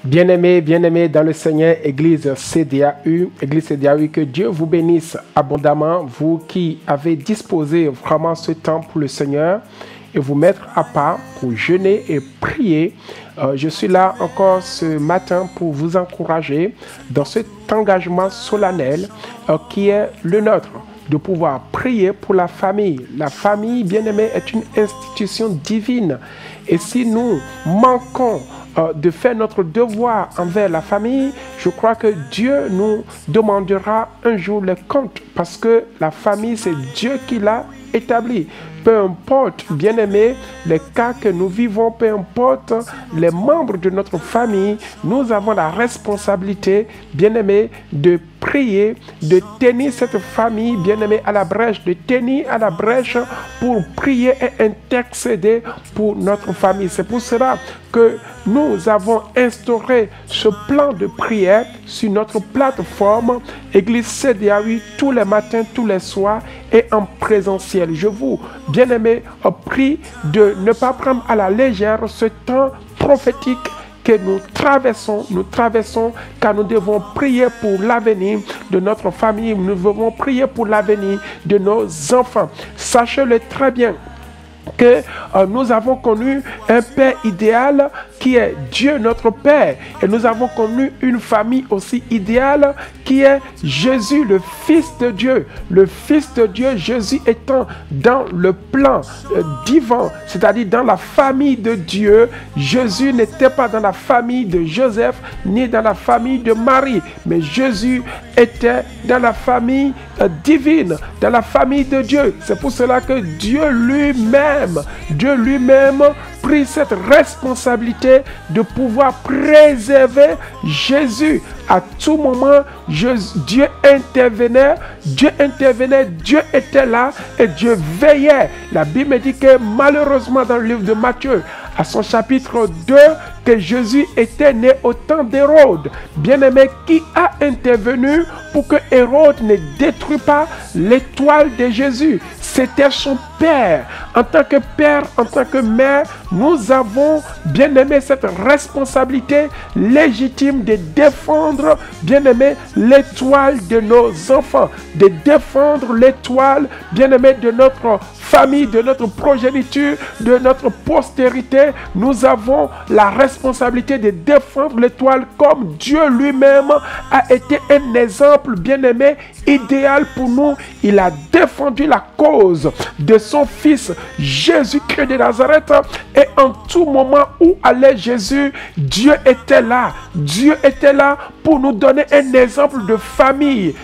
Bien-aimés dans le Seigneur, Église CDAU, que Dieu vous bénisse abondamment, vous qui avez disposé vraiment ce temps pour le Seigneur et vous mettre à part pour jeûner et prier. Je suis là encore ce matin pour vous encourager dans cet engagement solennel qui est le nôtre, de pouvoir prier pour la famille. La famille, bien-aimés, est une institution divine. Et si nous manquons de faire notre devoir envers la famille, je crois que Dieu nous demandera un jour les comptes, parce que la famille, c'est Dieu qui l'a établie. Peu importe, bien-aimés, les cas que nous vivons, peu importe les membres de notre famille, nous avons la responsabilité, bien-aimés, de prier, de tenir cette famille, bien-aimée, à la brèche, de tenir à la brèche pour prier et intercéder pour notre famille. C'est pour cela que nous avons instauré ce plan de prière sur notre plateforme Église CDAU tous les matins, tous les soirs et en présentiel. Je vous, bien-aimés, prie de ne pas prendre à la légère ce temps prophétique que nous traversons, car nous devons prier pour l'avenir de notre famille, nous devons prier pour l'avenir de nos enfants. Sachez-le très bien que nous avons connu un Père idéal qui est Dieu notre Père, et nous avons connu une famille aussi idéale qui est Jésus, le Fils de Dieu. Le Fils de Dieu, Jésus étant dans le plan divin, c'est-à-dire dans la famille de Dieu. Jésus n'était pas dans la famille de Joseph ni dans la famille de Marie, mais Jésus était dans la famille divine, dans la famille de Dieu. C'est pour cela que Dieu lui-même prit cette responsabilité de pouvoir préserver Jésus. À tout moment, Dieu intervenait, Dieu était là et Dieu veillait. La Bible dit que malheureusement dans le livre de Matthieu, à son chapitre 2, que Jésus était né au temps d'Hérode. Bien-aimé, qui a intervenu pour que Hérode ne détruise pas l'étoile de Jésus? C'était son père. En tant que père, en tant que mère, nous avons, bien-aimé, cette responsabilité légitime de défendre, bien-aimé, l'étoile de nos enfants, de défendre l'étoile, bien-aimé, de notre famille, de notre progéniture, de notre postérité. Nous avons la responsabilité de défendre l'étoile comme Dieu lui-même a été un exemple, bien-aimé, idéal pour nous. Il a défendu la cause de son fils Jésus-Christ de Nazareth, et en tout moment où allait Jésus, Dieu était là. Dieu était là pour nous donner un exemple de famille.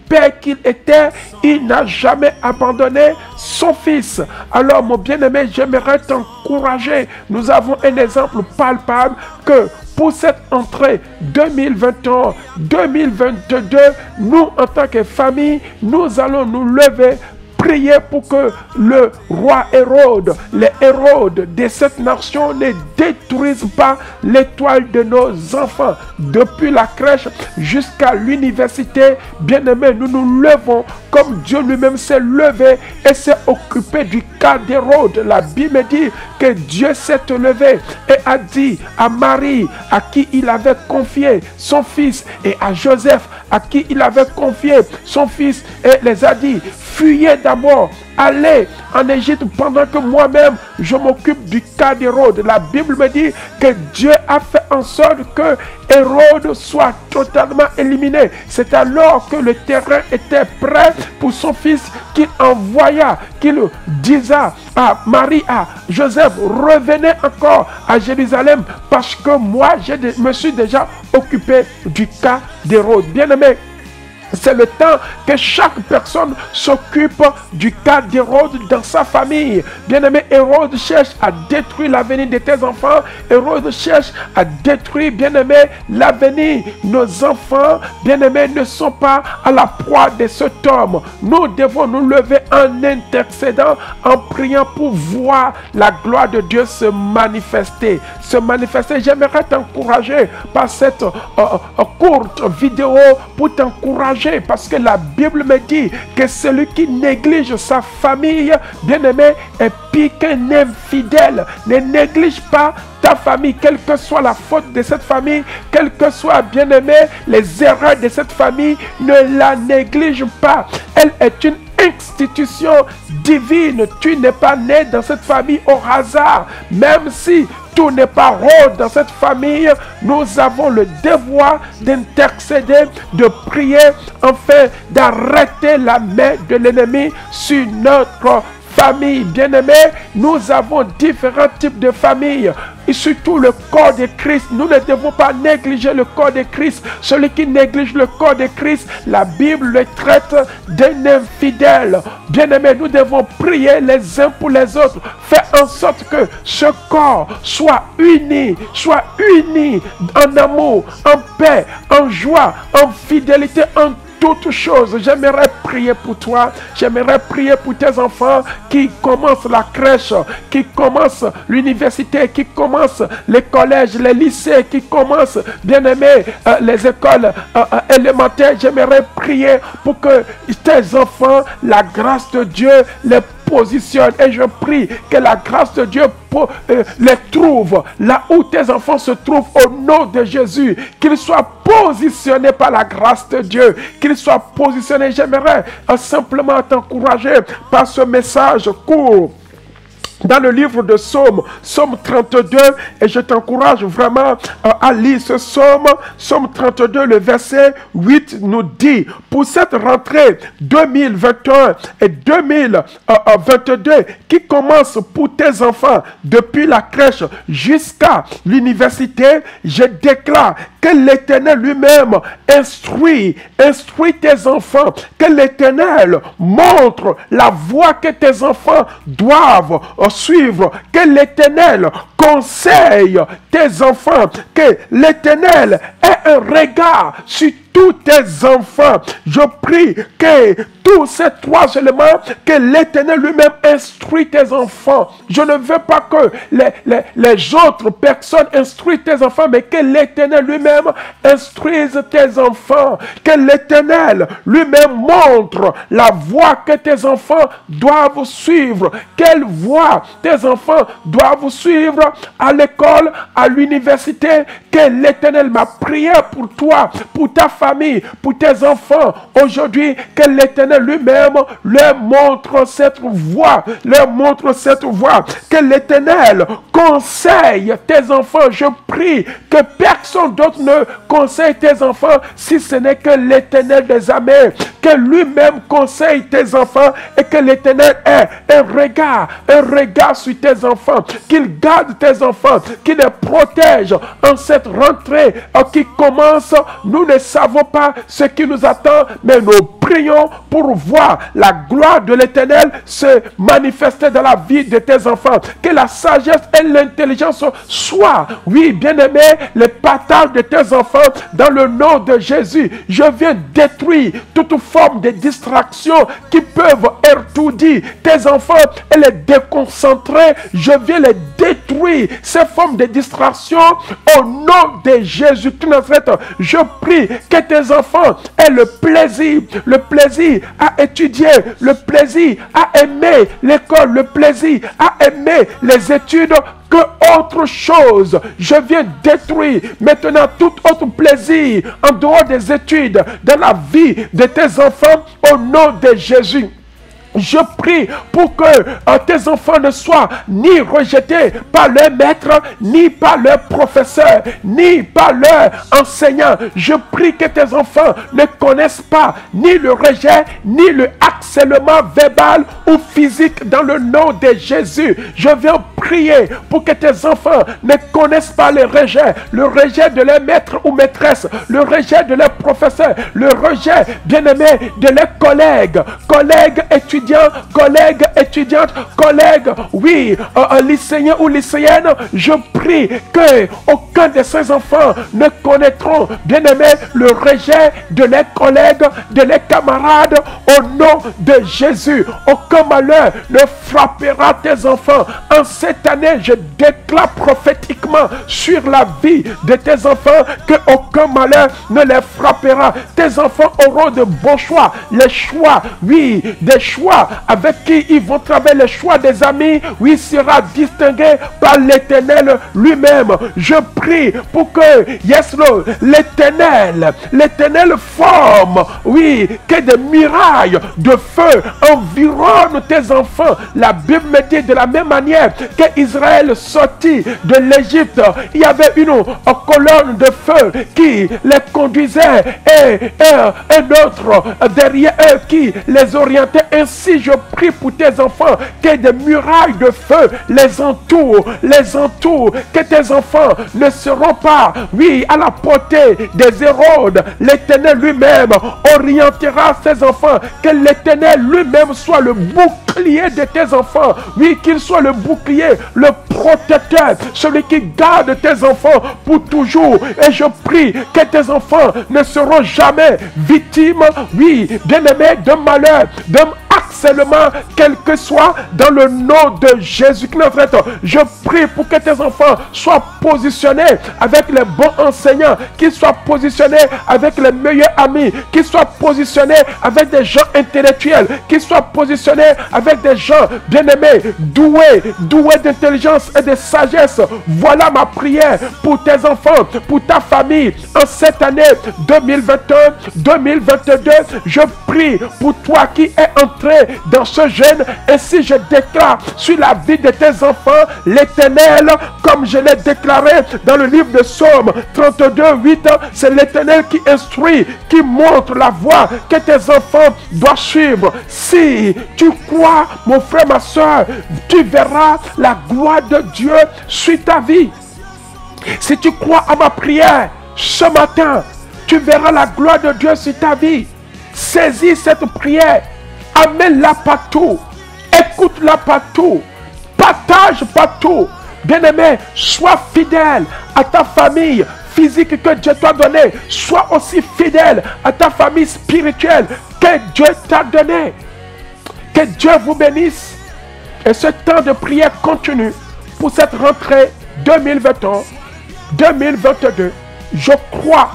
Père qu'il était, il n'a jamais abandonné son fils. Alors mon bien-aimé, j'aimerais t'encourager. Nous avons un exemple palpable que pour cette entrée 2021-2022, nous en tant que famille, nous allons nous lever, prier pour que le roi Hérode, les Hérodes de cette nation ne détruisent pas l'étoile de nos enfants. Depuis la crèche jusqu'à l'université, bien-aimés, nous nous levons comme Dieu lui-même s'est levé et s'est occupé du cas d'Hérode. La Bible dit que Dieu s'est levé et a dit à Marie, à qui il avait confié son fils, et à Joseph, à qui il avait confié son fils, et les a dit: fuyez d'abord, allez en Égypte pendant que moi-même je m'occupe du cas d'Hérode. La Bible me dit que Dieu a fait en sorte que Hérode soit totalement éliminé. C'est alors que le terrain était prêt pour son fils, qu'il envoya, qu'il disa à Marie, à Joseph: revenez encore à Jérusalem parce que moi je me suis déjà occupé du cas d'Hérode. Bien-aimé, c'est le temps que chaque personne s'occupe du cas d'Hérode dans sa famille. Bien-aimé, Hérode cherche à détruire l'avenir de tes enfants. Hérode cherche à détruire, bien-aimé, l'avenir. Nos enfants, bien-aimés, ne sont pas à la proie de cet homme. Nous devons nous lever en intercédant, en priant pour voir la gloire de Dieu se manifester. J'aimerais t'encourager par cette courte vidéo pour t'encourager, parce que la Bible me dit que celui qui néglige sa famille, bien-aimé, est pire qu'un infidèle. Ne néglige pas ta ta famille, quelle que soit la faute de cette famille, quelle que soit, bien-aimé, les erreurs de cette famille, ne la néglige pas. Elle est une institution divine. Tu n'es pas né dans cette famille au hasard. Même si tout n'est pas rose dans cette famille, nous avons le devoir d'intercéder, de prier, afin d'arrêter la main de l'ennemi sur notre famille. Bien-aimés, nous avons différents types de familles. Et surtout le corps de Christ. Nous ne devons pas négliger le corps de Christ. Celui qui néglige le corps de Christ, la Bible le traite d'un infidèle. Bien-aimés, nous devons prier les uns pour les autres. Faire en sorte que ce corps soit uni en amour, en paix, en joie, en fidélité, en toutes choses. J'aimerais prier pour toi. J'aimerais prier pour tes enfants qui commencent la crèche, qui commencent l'université, qui commencent les collèges, les lycées, qui commencent, bien-aimés, les écoles élémentaires. J'aimerais prier pour que tes enfants, la grâce de Dieu les positionne, et je prie que la grâce de Dieu les trouve là où tes enfants se trouvent au nom de Jésus, qu'ils soient positionnés par la grâce de Dieu, qu'ils soient positionnés. J'aimerais simplement t'encourager par ce message court dans le livre de Psaume 32, et je t'encourage vraiment à lire ce Psaume 32, le verset 8 nous dit: pour cette rentrée 2021 et 2022 qui commence pour tes enfants depuis la crèche jusqu'à l'université, je déclare que l'Éternel lui-même instruit tes enfants, que l'Éternel montre la voie que tes enfants doivent suivre, que l'Éternel conseille tes enfants, que l'Éternel ait un regard sur tous tes enfants. Je prie que tous ces trois éléments, que l'Éternel lui-même instruit tes enfants. Je ne veux pas que les autres personnes instruisent tes enfants, mais que l'Éternel lui-même instruise tes enfants. Que l'Éternel lui-même montre la voie que tes enfants doivent suivre. Quelle voie tes enfants doivent suivre à l'école, à l'université. Que l'Éternel, ma prière pour toi, pour ta famille, pour tes enfants aujourd'hui, que l'Éternel lui-même leur montre cette voie, que l'Éternel conseille tes enfants. Je prie que personne d'autre ne conseille tes enfants si ce n'est que l'Éternel des armées, que lui-même conseille tes enfants, et que l'Éternel ait un regard sur tes enfants, qu'il garde tes enfants, qu'il les protège en cette rentrée qui commence. Nous ne savons pas ce qui nous attend, mais nous prions pour voir la gloire de l'Éternel se manifester dans la vie de tes enfants. Que la sagesse et l'intelligence soient, oui, bien-aimé, les partages de tes enfants dans le nom de Jésus. Je viens détruire toute forme de distraction qui peuvent étourdir tes enfants et les déconcentrer. Je viens les détruire, ces formes de distraction, au nom de Jésus de Nazareth. Je prie que tes enfants aient le plaisir à étudier, le plaisir à aimer l'école, le plaisir à aimer les études, que autre chose. Je viens détruire maintenant tout autre plaisir en dehors des études dans la vie de tes enfants au nom de Jésus. Je prie pour que tes enfants ne soient ni rejetés par leur maître, ni par leur professeur, ni par leur enseignant. Je prie que tes enfants ne connaissent pas ni le rejet, ni le harcèlement verbal ou physique dans le nom de Jésus. Je viens prier pour que tes enfants ne connaissent pas le rejet de leur maître ou maîtresse, le rejet de leur professeur, le rejet, bien-aimé, de leurs collègues étudiants, collègues étudiantes, collègues, oui, lycéens ou lycéennes. Je prie que aucun de ces enfants ne connaîtront, bien-aimé, le rejet de leurs collègues, de leurs camarades, au nom de Jésus. Aucun malheur ne frappera tes enfants. En cette année, je déclare prophétiquement sur la vie de tes enfants que aucun malheur ne les frappera. Tes enfants auront de bons choix, les choix, oui, des choix choix avec qui ils vont travailler, le choix des amis, oui, sera distingué par l'Éternel lui-même. Je prie pour que, yes Lord, l'Éternel forme, oui, que des murailles de feu environnent tes enfants. La Bible me dit de la même manière qu'Israël sortit de l'Égypte, il y avait une colonne de feu qui les conduisait et un autre derrière eux qui les orientait. Ainsi je prie pour tes enfants que des murailles de feu les entourent, que tes enfants ne seront pas, oui, à la portée des Hérodes. L'Éternel lui-même orientera ses enfants, que l'Éternel lui-même soit le bouclier de tes enfants, oui, qu'il soit le bouclier, le protecteur, celui qui garde tes enfants pour toujours. Et je prie que tes enfants ne seront jamais victimes, oui, bien-aimés, de malheur, de harcèlement, quel que soit, dans le nom de Jésus-Christ. Je prie pour que tes enfants soient positionnés avec les bons enseignants, qu'ils soient positionnés avec les meilleurs amis, qu'ils soient positionnés avec des gens intellectuels, qu'ils soient positionnés avec des gens bien-aimés, doués d'intelligence et de sagesse. Voilà ma prière pour tes enfants, pour ta famille, en cette année 2021-2022. Je prie pour toi qui es entré dans ce jeûne. Ainsi je déclare sur la vie de tes enfants l'Éternel, comme je l'ai déclaré dans le livre de Psaume 32:8, c'est l'Éternel qui instruit, qui montre la voie que tes enfants doivent suivre. Si tu crois, mon frère, ma soeur, tu verras la gloire de Dieu sur ta vie. Si tu crois à ma prière ce matin, tu verras la gloire de Dieu sur ta vie. Saisis cette prière, amène-la partout, écoute-la partout, partage partout. Bien-aimé, sois fidèle à ta famille physique que Dieu t'a donnée. Sois aussi fidèle à ta famille spirituelle que Dieu t'a donnée. Que Dieu vous bénisse. Et ce temps de prière continue pour cette rentrée 2021-2022. Je crois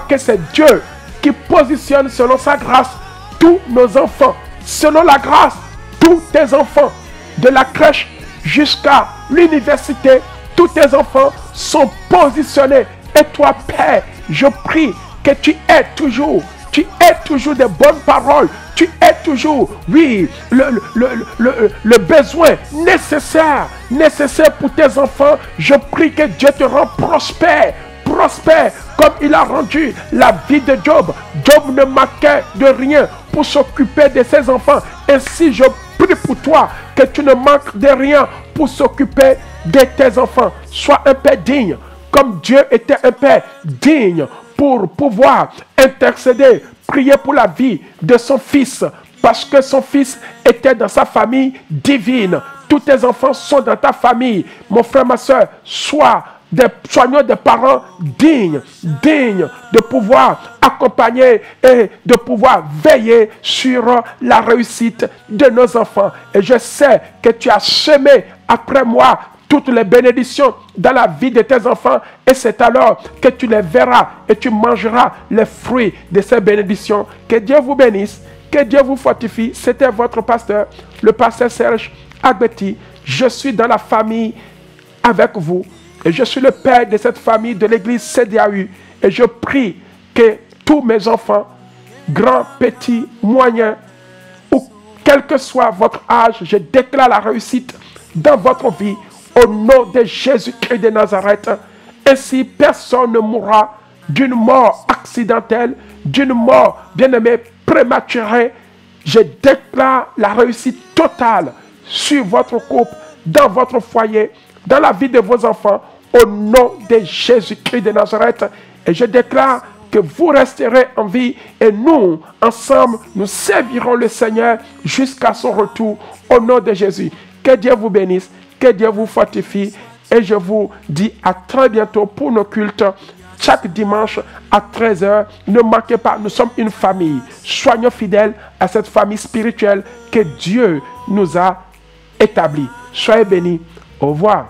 que c'est Dieu qui positionne selon sa grâce tous nos enfants. Selon la grâce, tous tes enfants, de la crèche jusqu'à l'université, tous tes enfants sont positionnés. Et toi, Père, je prie que tu aies toujours des bonnes paroles. Tu aies toujours, oui, le besoin nécessaire pour tes enfants. Je prie que Dieu te rende prospère comme il a rendu la vie de Job. Job ne manquait de rien pour s'occuper de ses enfants. Ainsi, je prie pour toi que tu ne manques de rien pour s'occuper de tes enfants. Sois un père digne, comme Dieu était un père digne, pour pouvoir intercéder, prier pour la vie de son fils, parce que son fils était dans sa famille divine. Tous tes enfants sont dans ta famille. Mon frère, ma soeur, soignons des parents dignes de pouvoir accompagner et de pouvoir veiller sur la réussite de nos enfants. Et je sais que tu as semé après moi toutes les bénédictions dans la vie de tes enfants, et c'est alors que tu les verras et tu mangeras les fruits de ces bénédictions. Que Dieu vous bénisse, que Dieu vous fortifie. C'était votre pasteur, le pasteur Serge Agbeti. Je suis dans la famille avec vous. Et je suis le père de cette famille de l'église CDAU. Et je prie que tous mes enfants, grands, petits, moyens, ou quel que soit votre âge, je déclare la réussite dans votre vie au nom de Jésus-Christ de Nazareth. Ainsi, personne ne mourra d'une mort accidentelle, d'une mort, bien-aimée, prématurée. Je déclare la réussite totale sur votre couple, dans votre foyer, dans la vie de vos enfants, au nom de Jésus-Christ de Nazareth. Et je déclare que vous resterez en vie et nous, ensemble, nous servirons le Seigneur jusqu'à son retour, au nom de Jésus. Que Dieu vous bénisse, que Dieu vous fortifie, et je vous dis à très bientôt pour nos cultes, chaque dimanche à 13h. Ne manquez pas, nous sommes une famille. Soyons fidèles à cette famille spirituelle que Dieu nous a établie. Soyez bénis. Au revoir.